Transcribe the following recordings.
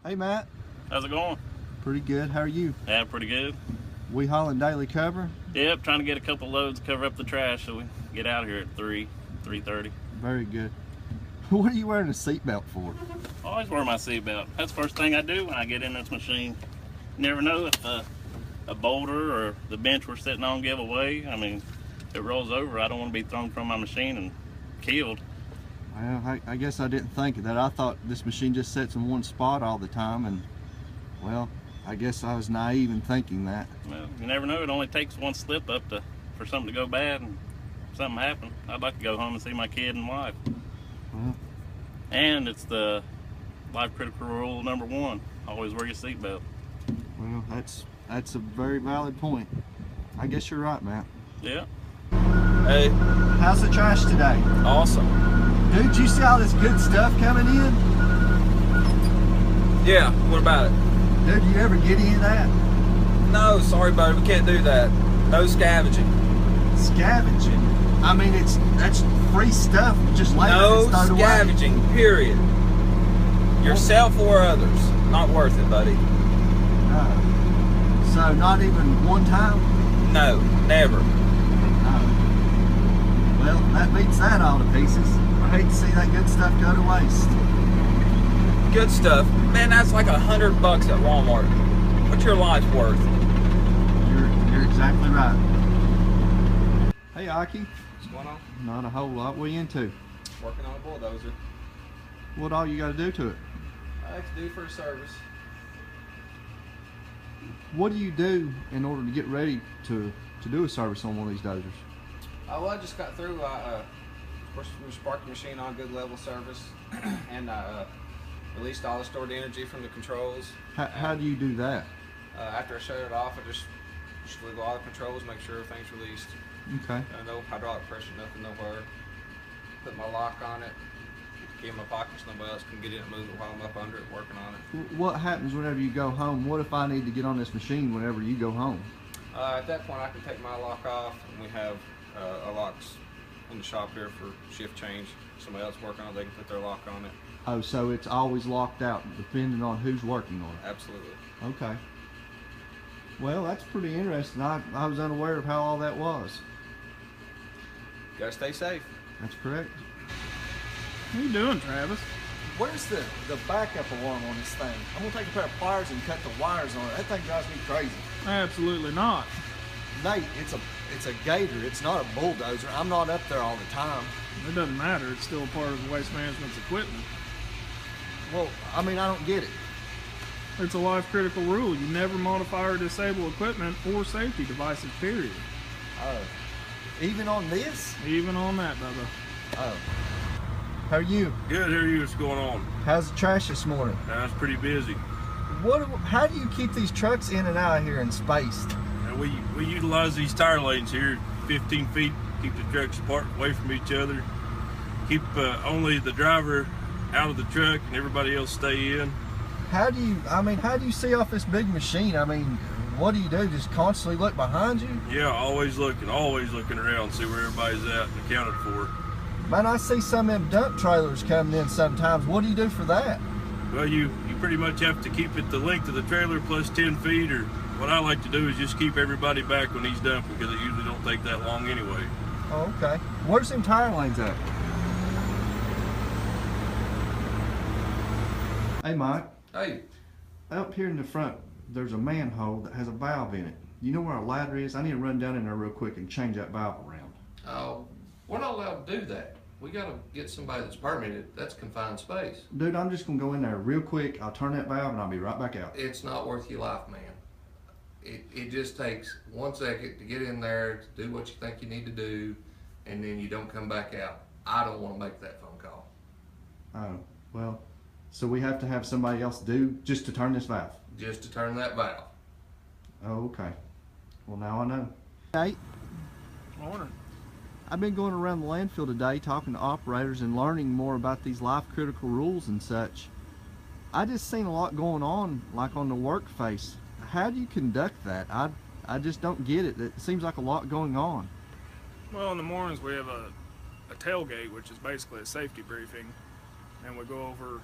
Hey Matt. How's it going? Pretty good. How are you? Yeah, pretty good. We hauling daily cover? Yep, trying to get a couple loads to cover up the trash so we get out of here at 3:30. Very good. What are you wearing a seatbelt for? I always wear my seatbelt. That's the first thing I do when I get in this machine. Never know if a boulder or the bench we're sitting on give away. I mean, if it rolls over, I don't want to be thrown from my machine and killed. Well, I guess I didn't think of that. I thought this machine just sits in one spot all the time, and well, I guess I was naive in thinking that. Well, you never know. It only takes one slip up for something to go bad and something happen. I'd like to go home and see my kid and wife. Well, and it's the life critical rule #1. Always wear your seatbelt. Well, that's a very valid point. I guess you're right, Matt. Yeah. Hey. How's the trash today? Awesome. Dude, you see all this good stuff coming in? Yeah, what about it? Dude, you ever get any of that? No, sorry buddy, we can't do that. No scavenging. Scavenging? I mean, that's free stuff. Just lay no it and throw it away. Scavenging, period. Yourself or others. Not worth it, buddy. So not even one time? No, never. Well, that beats that all to pieces. I hate to see that good stuff go to waste. Good stuff. Man, that's like $100 at Walmart. What's your life worth? You're exactly right. Hey, Aki. What's going on? Not a whole lot. What are you into? Working on a bulldozer. What all you got to do to it? I have to do for a service. What do you do in order to get ready to do a service on one of these dozers? Well, I just got through. Of course, we sparked the machine on good level service, and released all the stored energy from the controls. How do you do that? After I shut it off, I just wiggle all the controls, make sure everything's released. Okay. No hydraulic pressure, nothing, nowhere. Put my lock on it. Keep it in my pocket so nobody else can get in and move it while I'm up under it working on it. What happens whenever you go home? What if I need to get on this machine whenever you go home? At that point, I can take my lock off, and we have locks in the shop here for shift change. Somebody else working on it, they can put their lock on it. Oh, so it's always locked out depending on who's working on it? Absolutely. Okay. Well, that's pretty interesting. I was unaware of how all that was. Gotta stay safe. That's correct. What are you doing, Travis? Where's the backup alarm on this thing? I'm gonna take a pair of pliers and cut the wires on it. That thing drives me crazy. Absolutely not. Nate, it's a gator. It's not a bulldozer. I'm not up there all the time. It doesn't matter. It's still part of the Waste Management's equipment. Well, I mean, I don't get it. It's a life critical rule. You never modify or disable equipment or safety devices, period. Oh. Even on this? Even on that, Bubba. Oh. How are you? Good, how are you? What's going on? How's the trash this morning? It's pretty busy. How do you keep these trucks in and out of here and spaced? We utilize these tire lanes here, 15 feet, keep the trucks apart, away from each other. Keep only the driver out of the truck and everybody else stay in. How do you see off this big machine? I mean, what do you do? Just constantly look behind you? Yeah, always looking around, see where everybody's at and accounted for. Man, I see some of them dump trailers coming in sometimes. What do you do for that? Well, you pretty much have to keep it the length of the trailer plus 10 feet, or what I like to do is just keep everybody back when he's dumping, because it usually don't take that long anyway. Oh, okay. Where's them tire lanes at? Hey, Mike. Hey. Up here in the front, there's a manhole that has a valve in it. You know where our ladder is? I need to run down in there real quick and change that valve around. Oh, we're not allowed to do that. We got to get somebody that's permitted. That's confined space. Dude, I'm just going to go in there real quick. I'll turn that valve and I'll be right back out. It's not worth your life, man. It just takes 1 second to get in there, to do what you think you need to do, and then you don't come back out. I don't want to make that phone call. Oh, well, so we have to have somebody else do just to turn this valve? Just to turn that valve. Oh, okay. Well, now I know. Hey. Morning. I've been going around the landfill today talking to operators and learning more about these life critical rules and such. I just seen a lot going on, like on the work face. How do you conduct that? I just don't get it. It seems like a lot going on. Well, in the mornings we have a tailgate, which is basically a safety briefing, and we go over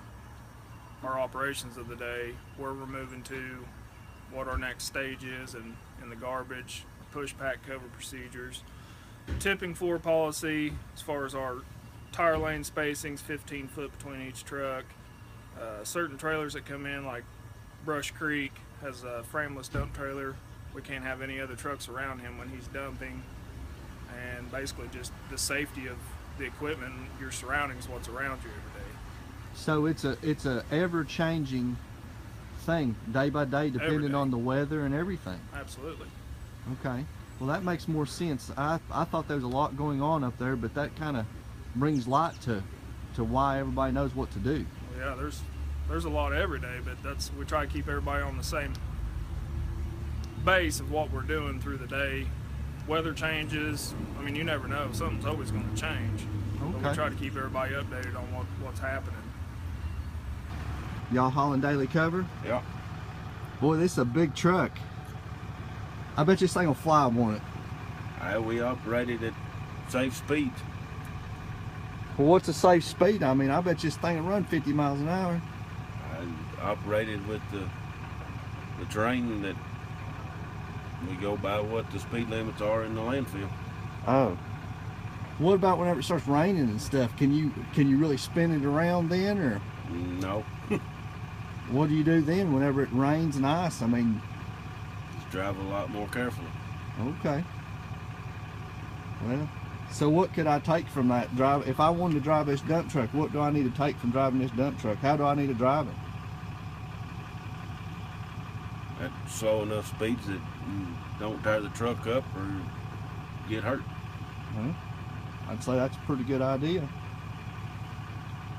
our operations of the day, where we're moving to, what our next stage is in the garbage, push pack cover procedures, tipping floor policy as far as our tire lane spacings, 15 foot between each truck. Certain trailers that come in, like Brush Creek has a frameless dump trailer. We can't have any other trucks around him when he's dumping, and basically just the safety of the equipment, your surroundings, what's around you every day. So it's a ever-changing thing, day by day, depending on the weather and everything. Absolutely. Okay. Well, that makes more sense. I thought there was a lot going on up there, but that kind of brings light to why everybody knows what to do. Well, yeah, there's a lot every day, but we try to keep everybody on the same base of what we're doing through the day. Weather changes. I mean, you never know. Something's always going to change. Okay. But we try to keep everybody updated on what's happening. Y'all hauling daily cover? Yeah. Boy, this is a big truck. I bet this thing will fly, won't it? We operated at safe speeds. Well, what's a safe speed? I mean, I bet this thing will run 50 miles an hour. I operated with the terrain that we go by what the speed limits are in the landfill. Oh. What about whenever it starts raining and stuff? Can you really spin it around then, or No. what do you do then whenever it rains and ice? I mean, Just drive a lot more carefully. okay. Well, so what could I take from that drive? If I wanted to drive this dump truck, what do I need to take from driving this dump truck? How do I need to drive it? At slow enough speeds that you don't tear the truck up or get hurt. Well, I'd say that's a pretty good idea.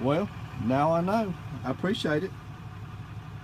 Well, now I know. I appreciate it.